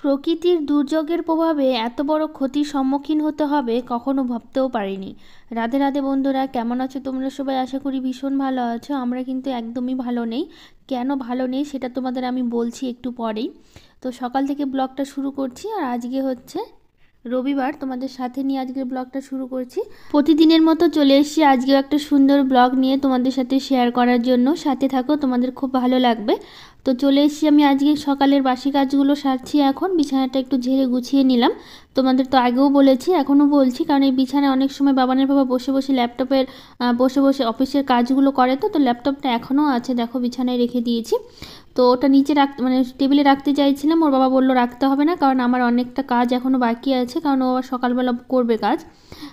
প্রকৃতির দুর্যোগের প্রভাবে এত বড় ক্ষতির সম্মুখীন হতে হবে কখনো ভাবতেও পারিনি। রাধে রাধে বন্ধুরা, কেমন আছো তোমরা সবাই? আশা করি ভীষণ ভালো আছো। আমরা কিন্তু একদমই ভালো নেই। কেন ভালো নেই সেটা তোমাদের আমি বলছি একটু পরেই। তো সকাল থেকে ব্লগটা শুরু করছি, আর আজকে হচ্ছে রবিবার। তোমাদের সাথে নিয়ে আজকের ব্লগটা শুরু করছি। প্রতিদিনের মতো চলে এসেছি আজকেও একটা সুন্দর ব্লগ নিয়ে তোমাদের সাথে শেয়ার করার জন্য। সাথে থাকো, তোমাদের খুব ভালো লাগবে। তো চলে এসেছি আমি আজকে সকালের বাসি কাজগুলো সারছি। এখন বিছানাটা একটু ঝেড়ে গুছিয়ে নিলাম। তোমাদের তো আগেও বলেছি, এখনও বলছি, কারণ এই বিছানায় অনেক সময় বাবানের বাবা বসে বসে ল্যাপটপের বসে বসে অফিসের কাজগুলো করে। তো ল্যাপটপটা এখনও আছে, দেখো বিছানায় রেখে দিয়েছি। তো ওটা নিচে মানে টেবিলে রাখতে চাইছিলাম, ওর বাবা বললো রাখতে হবে না, কারণ আমার অনেকটা কাজ এখনও বাকি আছে, কারণ ও সকালবেলা করবে কাজ।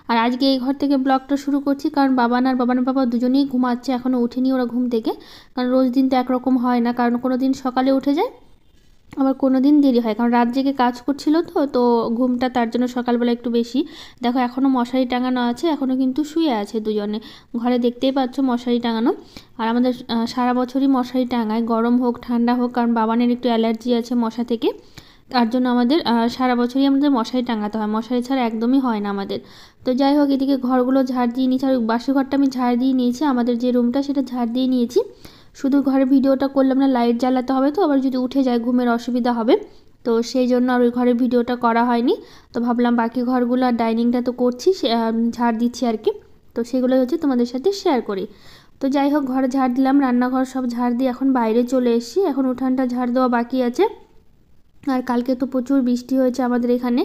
আর আজকে এই ঘর থেকে ব্লগটা শুরু করছি, কারণ বাবানার বাবা দুজনেই ঘুমাচ্ছে, এখনও উঠেনি ওরা ঘুম থেকে। কারণ রোজ দিন তো একরকম হয় না, কারণ কোনো দিন সকালে উঠে যায়, আবার কোনো দিন দেরি হয়, কারণ রাত জেগে কাজ করছিল তো ঘুমটা তার জন্য সকালবেলা একটু বেশি। দেখো এখনও মশারি টাঙানো আছে, এখনও কিন্তু শুয়ে আছে দুজনে ঘরে, দেখতেই পাচ্ছ মশারি টাঙানো। আর আমাদের সারা বছরই মশারি টাঙায়, গরম হোক ঠান্ডা হোক, কারণ বাবানের একটু অ্যালার্জি আছে মশা থেকে। তার জন্য আমাদের সারা বছরই আমাদের মশারি টাঙাতে হয়, মশারি ছাড়া একদমই হয় না আমাদের। তো যাই হোক, এদিকে ঘরগুলো ঝাড় দিয়ে নিয়েছি, আর বাসি ঘরটা আমি ঝাড় দিয়ে নিয়েছি, আমাদের যে রুমটা সেটা ঝাড় দিয়ে নিয়েছি। শুধু ঘরে ভিডিওটা করলাম না, লাইট জ্বালাতে হবে, তো আবার যদি উঠে যায় ঘুমের অসুবিধা হবে, তো সেই জন্য আর ওই ঘরে ভিডিওটা করা হয়নি। তো ভাবলাম বাকি ঘরগুলো আর ডাইনিংটা তো করছি, ঝাড় দিচ্ছি আর কি, তো সেগুলো হচ্ছে তোমাদের সাথে শেয়ার করি। তো যাই হোক, ঘরে ঝাড় দিলাম, রান্নাঘর সব ঝাড় দিয়ে এখন বাইরে চলে এসেছি। এখন উঠানটা ঝাড় দেওয়া বাকি আছে। আর কালকে তো প্রচুর বৃষ্টি হয়েছে আমাদের এখানে,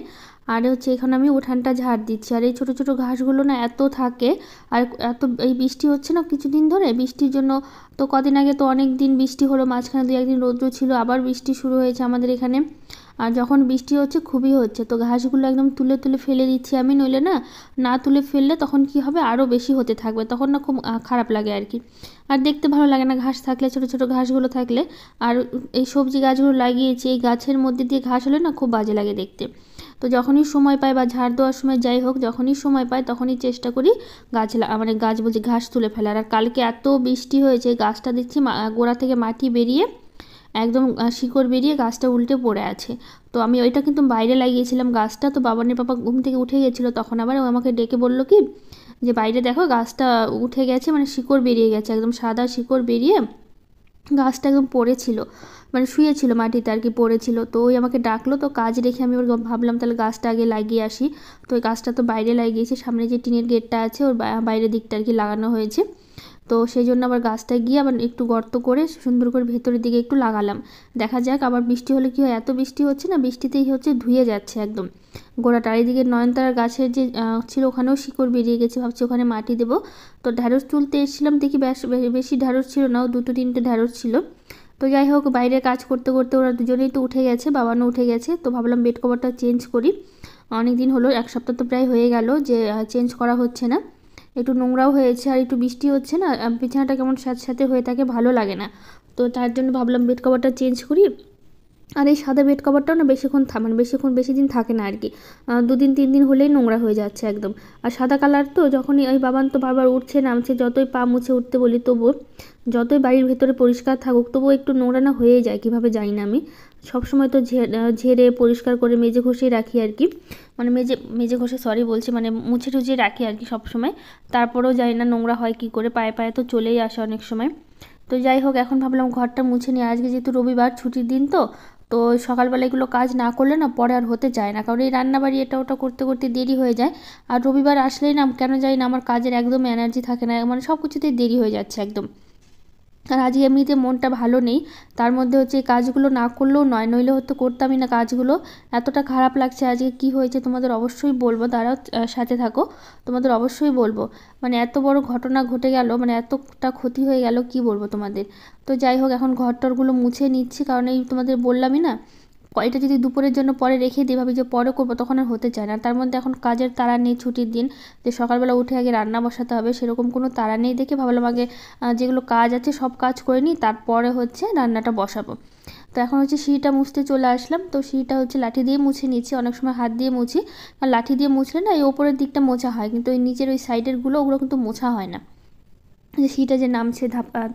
আর হচ্ছে এখানে আমি উঠানটা ঝাড় দিচ্ছি। আর এই ছোটো ছোটো ঘাসগুলো না এত থাকে, আর এত এই বৃষ্টি হচ্ছে না কিছুদিন ধরে, বৃষ্টির জন্য তো কদিন আগে তো অনেক দিন বৃষ্টি হলো, মাঝখানে দু একদিন রৌদ্র ছিল, আবার বৃষ্টি শুরু হয়েছে আমাদের এখানে। আর যখন বৃষ্টি হচ্ছে খুবই হচ্ছে, তো ঘাসগুলো একদম তুলে তুলে ফেলে দিচ্ছি আমি, নইলে না, না তুলে ফেললে তখন কি হবে, আরও বেশি হতে থাকবে, তখন না খুব খারাপ লাগে আর কি। আর দেখতে ভালো লাগে না ঘাস থাকলে, ছোটো ছোটো ঘাসগুলো থাকলে। আর এই সবজি গাছগুলো লাগিয়েছি, এই গাছের মধ্যে দিয়ে ঘাস হলে না খুব বাজে লাগে দেখতে। তো যখনই সময় পাই, বা ঝাড় দেওয়ার সময় যাই হোক, যখনই সময় পাই তখনই চেষ্টা করি মানে গাছ বলছি ঘাস তুলে ফেলার। আর কালকে এত বৃষ্টি হয়েছে, গাছটা দেখছি গোড়া থেকে মাটি বেরিয়ে একদম শিকড় বেরিয়ে গাছটা উল্টে পড়ে আছে। তো আমি ওইটা কিন্তু বাইরে লাগিয়েছিলাম গাছটা, তো বাবানের পাপা ঘুম থেকে উঠে গেছিলো, তখন আবার ও আমাকে ডেকে বললো কি যে বাইরে দেখো গাছটা উঠে গেছে, মানে শিকড় বেরিয়ে গেছে, একদম সাদা শিকড় বেরিয়ে গাছটা একদম পড়েছিল, মানে শুয়েছিল মাটিতে আর কি, পড়েছিল। তো ওই আমাকে ডাকলো, তো কাজ রেখে আমি ওর ভাবলাম তাহলে গাছটা আগে লাগিয়ে আসি। তো ওই গাছটা তো বাইরে লাগিয়েছি, সামনে যে টিনের গেটটা আছে ওর বাইরের দিকটা আর কি লাগানো হয়েছে। তো সেই জন্য আবার গাছটা গিয়ে আবার একটু গর্ত করে সুন্দর করে ভেতরের দিকে একটু লাগালাম। দেখা যাক আবার বৃষ্টি হলে কী হয়, এত বৃষ্টি হচ্ছে না, বৃষ্টিতেই হচ্ছে ধুয়ে যাচ্ছে একদম গোড়াটা। এদিকে নয়নতারার গাছের যে ছিল ওখানেও শিকড় বেরিয়ে গেছে, ভাবছি ওখানে মাটি দেবো। তো ঢ্যাঁড়স তুলতে এসেছিলাম, দেখি বেশি ঢ্যাঁড়স ছিল না, ও দুটো তিনটে ঢ্যাঁড়স ছিল। তো যাই হোক, বাইরে কাজ করতে করতে ওরা দুজনেই তো উঠে গেছে, বাবানও উঠে গেছে, তো ভাবলাম বেড কভারটা চেঞ্জ করি। অনেক দিন হলো, এক সপ্তাহ তো প্রায় হয়ে গেল যে চেঞ্জ করা হচ্ছে না, একটু নোংরাও হয়েছে, আর একটু বৃষ্টি হচ্ছে না, বিছানাটা কেমন সাথে সাথে হয়ে থাকে, ভালো লাগে না। তো তার জন্য ভাবলাম বেড কভারটা চেঞ্জ করি। আর এই সাদা বেড কভারটাও না বেশিক্ষণ মানে বেশি দিন থাকে না আর কি, 2 দিন 3 দিন হলেই নোংরা হয়ে যাচ্ছে একদম। আর সাদা কালার তো, যখনই ওই বাবান তো বারবার উঠছে নামছে, যতই পা মুছে উঠতে বলি তবুও, যতই বাড়ির ভেতরে পরিষ্কার থাকুক তবুও একটু নোংরা না হয়ে যায়, কীভাবে জানি না আমি। সবসময় তো ঝেড়ে পরিষ্কার করে মেজে ঘষেই রাখি আর কি, মানে মেজে ঘষে সরি বলছি, মানে মুছে টুছে রাখি আর কি সবসময়। তারপরেও জানি না নোংরা হয় কী করে, পায়ে পায়ে তো চলেই আসে অনেক সময়। তো যাই হোক, এখন ভাবলাম ঘরটা মুছে নিই, আজকে যেহেতু রবিবার ছুটির দিন, তো সকালবেলা এগুলো কাজ না করলে না পরে আর হতে চায় না, কারণ এই রান্নাবাড়ি এটা ওটা করতে করতে দেরি হয়ে যায়। আর রবিবার আসলেই না কেন জানি না আমার কাজের একদম এনার্জি থাকে না, মানে সব কিছুতেই দেরি হয়ে যাচ্ছে একদম। আর আজকে এমনিতে মনটা ভালো নেই, তার মধ্যে হচ্ছে এই কাজগুলো না করলেও নয়, নইলে হয়তো করতামই না কাজগুলো। এতটা খারাপ লাগছে আজকে, কি হয়েছে তোমাদের অবশ্যই বলবো, তারাও সাথে থাকো, তোমাদের অবশ্যই বলবো। মানে এত বড় ঘটনা ঘটে গেল, মানে এতটা ক্ষতি হয়ে গেল, কি বলবো তোমাদের। তো যাই হোক, এখন ঘরটরগুলো মুছে নিচ্ছি, কারণ এই তোমাদের বললামই না, এটা যদি দুপুরের জন্য পরে রেখে দিই, ভাবি যে পরে করবো, তখন আর হতে চায় না। তার মধ্যে এখন কাজের তাড়া নেই, ছুটির দিন, যে সকালবেলা উঠে আগে রান্না বসাতে হবে, সেরকম কোনো তাড়া নেই দেখে ভাবলাম আগে যেগুলো কাজ আছে সব কাজ করে নিই, তারপরে হচ্ছে রান্নাটা বসাবো। তো এখন হচ্ছে সিঁড়িটা মুছতে চলে আসলাম, তো সিঁড়িটা হচ্ছে লাঠি দিয়ে মুছে নিচ্ছি, অনেক সময় হাত দিয়ে মুছি, আর লাঠি দিয়ে মুছলে না এই ওপরের দিকটা মোছা হয়, কিন্তু ওই নিচের ওই সাইডেরগুলো ওগুলো কিন্তু মোছা হয় না, যে সিঁড়িটা যে নামছে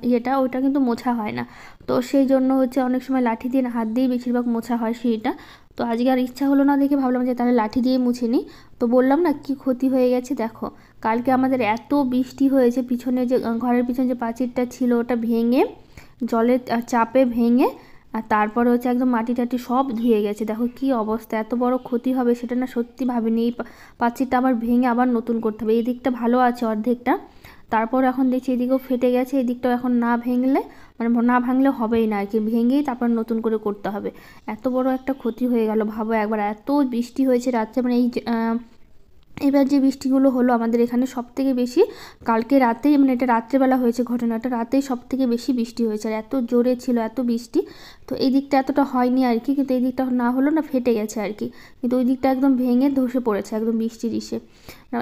ইয়েটা ওইটা কিন্তু মোছা হয় না। তো সেই জন্য হচ্ছে অনেক সময় লাঠি দিয়ে হাত দিয়েই বেশিরভাগ মোছা হয় সিঁড়িটা। তো আজকে আর ইচ্ছা হলো না দেখে ভাবলাম যে তাহলে লাঠি দিয়ে মুছে নিই। তো বললাম না কি ক্ষতি হয়ে গেছে দেখো। কালকে আমাদের এত বৃষ্টি হয়েছে, পিছনে যে ঘরের পিছনে যে প্রাচীরটা ছিল ওটা ভেঙে, জলের চাপে ভেঙে, আর তারপরে হচ্ছে একদম মাটি টাটি সব ধুয়ে গেছে। দেখো কি অবস্থা, এত বড় ক্ষতি হবে সেটা না সত্যি ভাবিনি। এই প্রাচীরটা আবার ভেঙে আবার নতুন করতে হবে। এই দিকটা ভালো আছে অর্ধেকটা, তারপর এখন দেখছি এদিকেও ফেটে গেছে। এদিকটাও এখন না ভেঙলে মানে না ভাঙলে হবেই না আর কি, ভেঙেই তারপর নতুন করে করতে হবে। এত বড় একটা ক্ষতি হয়ে গেল ভাবো একবার। এত বৃষ্টি হয়েছে রাত্রে, মানে এই এবার যে বৃষ্টিগুলো হলো আমাদের এখানে সব থেকে বেশি কালকে রাতেই, মানে এটা রাত্রেবেলা হয়েছে ঘটনাটা, রাতেই সব থেকে বেশি বৃষ্টি হয়েছে আর এত জোরে ছিল এত বৃষ্টি। তো এই দিকটা এতটা হয়নি আর কি, কিন্তু এই দিকটা না হলো না, ফেটে গেছে আর কি, কিন্তু ওই দিকটা একদম ভেঙে ধসে পড়েছে একদম বৃষ্টির ইসে।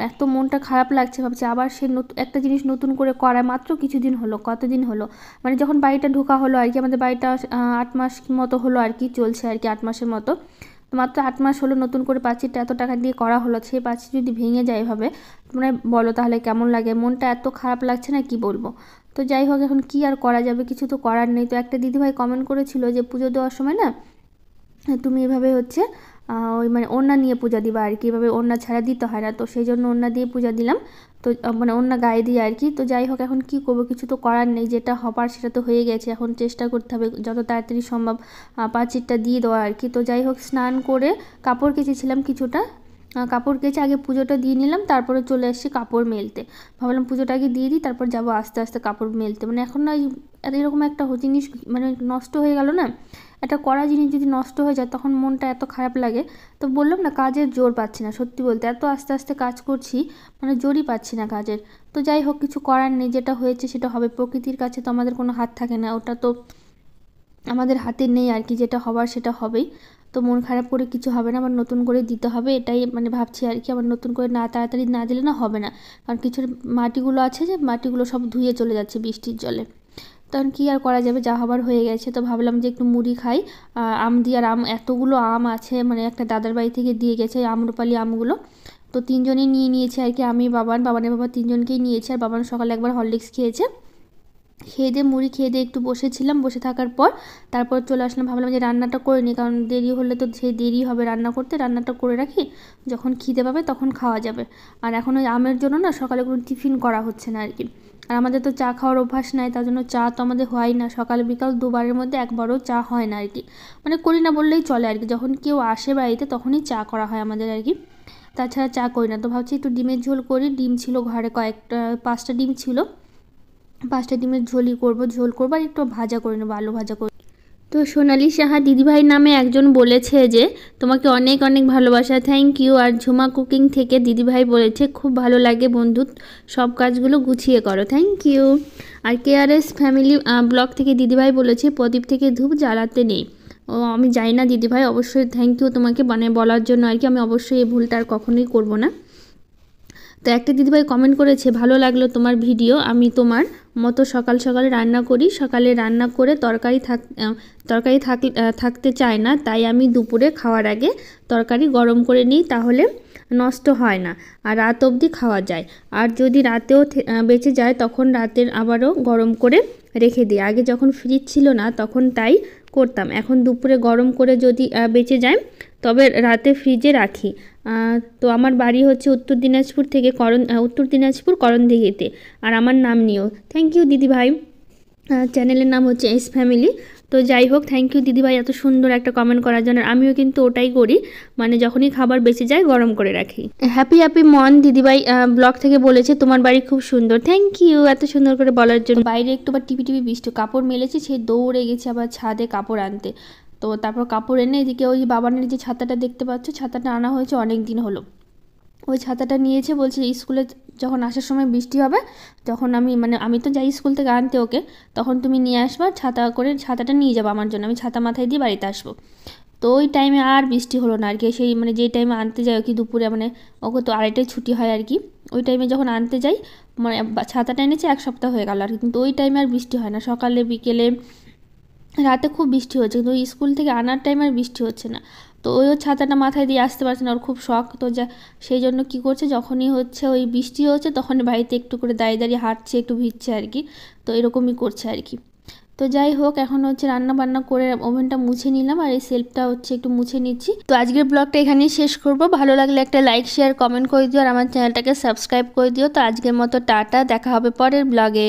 এত মনটা খারাপ লাগছে, ভাবছি আবার সে একটা জিনিস নতুন করে করা মাত্র কিছুদিন হলো, কতদিন হলো মানে যখন বাড়িটা ঢোকা হলো আর কি, আমাদের বাড়িটা 8 মাস মতো হলো আর কি, চলছে আর কি 8 মাসের মতো। তো মাত্র 8 মাস হলো নতুন করে প্রাচীরটা এত টাকা দিয়ে করা হলো, সেই প্রাচীর যদি ভেঙে যায় এভাবে তোমরা বলো তাহলে কেমন লাগে। মনটা এত খারাপ লাগছে না কি বলবো। তো যাই হোক, এখন কি আর করা যাবে, কিছু তো করার নেই। তো একটা দিদিভাই কমেন্ট করেছিল যে পুজো দেওয়ার সময় না তুমি এভাবে হচ্ছে ওই মানে ওড়না নিয়ে পূজা দিবা আর কি, এভাবে ওড়না ছাড়া দিতে হয় না। তো সেই জন্য ওড়না দিয়ে পূজা দিলাম, তো মানে ওড়না গায়ে দিয়ে আর কি। তো যাই হোক, এখন কি করবো, কিছু তো করার নেই, যেটা হবার সেটা তো হয়ে গেছে, এখন চেষ্টা করতে হবে যত তাড়াতাড়ি সম্ভব প্রাচীরটা দিয়ে দেওয়া আর কি। তো যাই হোক, স্নান করে কাপড় কেচেছিলাম কিছুটা, কাপড় কেচে আগে পুজোটা দিয়ে নিলাম, তারপরে চলে আসছি কাপড় মেলতে। ভাবলাম পুজোটা আগে দিয়ে দিই, তারপর যাবো আস্তে আস্তে কাপড় মেলতে। মানে এখন না এরকম একটা জিনিস মানে নষ্ট হয়ে গেল না, একটা কড়া জিনিস যদি নষ্ট হয়ে যায় তখন মনটা এত খারাপ লাগে। তো বললাম না কাজের জোর পাচ্ছি না, সত্যি বলতে এত আস্তে আস্তে কাজ করছি মানে জোরই পাচ্ছি না কাজের। তো যাই হোক, কিছু করার নেই, যেটা হয়েছে সেটা হবে। প্রকৃতির কাছে তো আমাদের কোনো হাত থাকে না, ওটা তো আমাদের হাতে নেই আর কি, যেটা হবার সেটা হবেই। তো মন খারাপ করে কিছু হবে না, আবার নতুন করে দিতে হবে এটাই মানে ভাবছি আর কি। আবার নতুন করে না তাড়াতাড়ি না দিলে না হবে না, কারণ কিছু মাটিগুলো আছে যে মাটিগুলো সব ধুয়ে চলে যাচ্ছে বৃষ্টির জলে। তখন কী আর করা যাবে, যা হবার হয়ে গেছে। তো ভাবলাম যে একটু মুড়ি খাই, আম দিয়ে। আর আম এতগুলো আম আছে, মানে একটা দাদার বাড়ি থেকে দিয়ে গেছে আম্রপালি আমগুলো। তো তিনজনেই নিয়ে নিয়েছে আর কি, আমি বাবানের বাবা তিনজনকেই নিয়েছে। আর বাবান সকালে একবার হরলিক্স খেয়েছে, খেয়ে দিয়ে মুড়ি খেয়ে দিয়ে একটু বসেছিলাম। বসে থাকার পর তারপর চলে আসলাম, ভাবলাম যে রান্নাটা করে নিই, কারণ দেরি হলে তো সেই দেরি হবে রান্না করতে, রান্নাটা করে রাখি, যখন খিদে পাবে তখন খাওয়া যাবে। আর এখন ওই আমের জন্য না সকালে কোনো টিফিন করা হচ্ছে না আর কি। আর আমাদের তো চা খাওয়ার অভ্যাস নাই, তার জন্য চা তো আমাদের হয় না, সকাল বিকাল দুবারের মধ্যে একবারও চা হয় না আর কি। মানে করি না বললেই চলে আর কি, যখন কেউ আসে বাড়িতে তখনই চা করা হয় আমাদের আর কি, তাছাড়া চা করি না। তো ভাবছি একটু ডিমের ঝোল করি, ডিম ছিল ঘরে কয়েকটা, 5টা ডিম ছিল, 5টা ডিমের ঝোলই করবো, ঝোল করবো আর একটু ভাজা করে নেবো, আলু ভাজা করবো। তো সোনালি সাহা দিদিভাই নামে একজন বলেছে যে তোমাকে অনেক অনেক ভালোবাসা, থ্যাংক ইউ। আর ঝুমা কুকিং থেকে দিদিভাই বলেছে খুব ভালো লাগে বন্ধু, সব কাজগুলো গুছিয়ে করো, থ্যাংক ইউ। আর কেআরএস ফ্যামিলি ব্লগ থেকে দিদিভাই বলেছে প্রদীপ থেকে ধূপ জ্বালাতে নেই। ও আমি জানি না দিদিভাই, অবশ্যই থ্যাংক ইউ তোমাকে মানে বলার জন্য আর কি, আমি অবশ্যই এই ভুলটা আর কখনোই করবো না। তো একটা দিদিভাই কমেন্ট করেছে ভালো লাগলো তোমার ভিডিও, আমি তোমার মতো সকাল সকালে রান্না করি, সকালে রান্না করে তরকারি থাকতে চায় না, তাই আমি দুপুরে খাওয়ার আগে তরকারি গরম করে নিই, তাহলে নষ্ট হয় না আর রাত অবধি খাওয়া যায়। আর যদি রাতেও বেঁচে যায় তখন রাতের আবারও গরম করে রেখে দিই। আগে যখন ফ্রিজ ছিল না তখন তাই করতাম, এখন দুপুরে গরম করে যদি বেঁচে যায় তবে রাতে ফ্রিজে রাখি। তো আমার বাড়ি হচ্ছে উত্তর দিনাজপুর করণদিঘিতে। আর আমার নাম নিও, থ্যাংক ইউ দিদিভাই। চ্যানেলের নাম হচ্ছে এস ফ্যামিলি। তো যাই হোক, থ্যাংক ইউ দিদিভাই এত সুন্দর একটা কমেন্ট করার জন্য। আমিও কিন্তু ওটাই করি, মানে যখনই খাবার বেঁচে যায় গরম করে রাখি। হ্যাপি হ্যাপি মন দিদিভাই ব্লগ থেকে বলেছে তোমার বাড়ি খুব সুন্দর, থ্যাংক ইউ এত সুন্দর করে বলার জন্য। বাইরে একটু বা টিপি টিপি বৃষ্টি, কাপড় মেলেছে, সে দৌড়ে গেছে আবার ছাদে কাপড় আনতে। তো তারপর কাপড় এনে এদিকে ওই বাবানের যে ছাতাটা দেখতে পাচ্ছ, ছাতাটা আনা হয়েছে অনেক দিন হলো, ওই ছাতাটা নিয়েছে, বলছে স্কুলে যখন আসার সময় বৃষ্টি হবে তখন আমি তো যাই স্কুল থেকে আনতে ওকে, তখন তুমি নিয়ে আসবা ছাতাটা নিয়ে যাবো আমার জন্য, আমি ছাতা মাথায় দিয়ে বাড়িতে আসবো। তো ওই টাইমে আর বৃষ্টি হলো না আর কি, সেই মানে যেই টাইমে আনতে যাই কি দুপুরে, মানে ওকে তো 2:30টায় ছুটি হয় আর কি, ওই টাইমে যখন আনতে যাই মানে ছাতাটা এনেছে 1 সপ্তাহ হয়ে গেল আর কি, কিন্তু ওই টাইমে আর বৃষ্টি হয় না, সকালে বিকেলে রাতে খুব বৃষ্টি হচ্ছে, কিন্তু ওই স্কুল থেকে আনার টাইমে আর বৃষ্টি হচ্ছে না। তো ওই ছাতাটা মাথায় দিয়ে আসতে পারছে না, ওর খুব শখ। তো সেই জন্য কী করছে, যখনই হচ্ছে ওই বৃষ্টি হচ্ছে তখনই বাড়িতে একটু করে দাঁড়িয়ে দাঁড়িয়ে হাঁটছে, একটু ভিজছে আর কি, তো এরকমই করছে আর কি। তো তো যাই হোক, এখন হচ্ছে রান্না বান্না করে ওভেনটা মুছে নিলাম, আর এই সেলফটা হচ্ছে একটু মুছে নিচ্ছি। তো আজকের ব্লগটা এখানেই শেষ করব। ভালো লাগলে একটা লাইক শেয়ার কমেন্ট করে দিও, আর আমার চ্যানেলটাকে সাবস্ক্রাইব করে দিও। তো আজকের মতো টাটা, দেখা হবে পরের ব্লগে।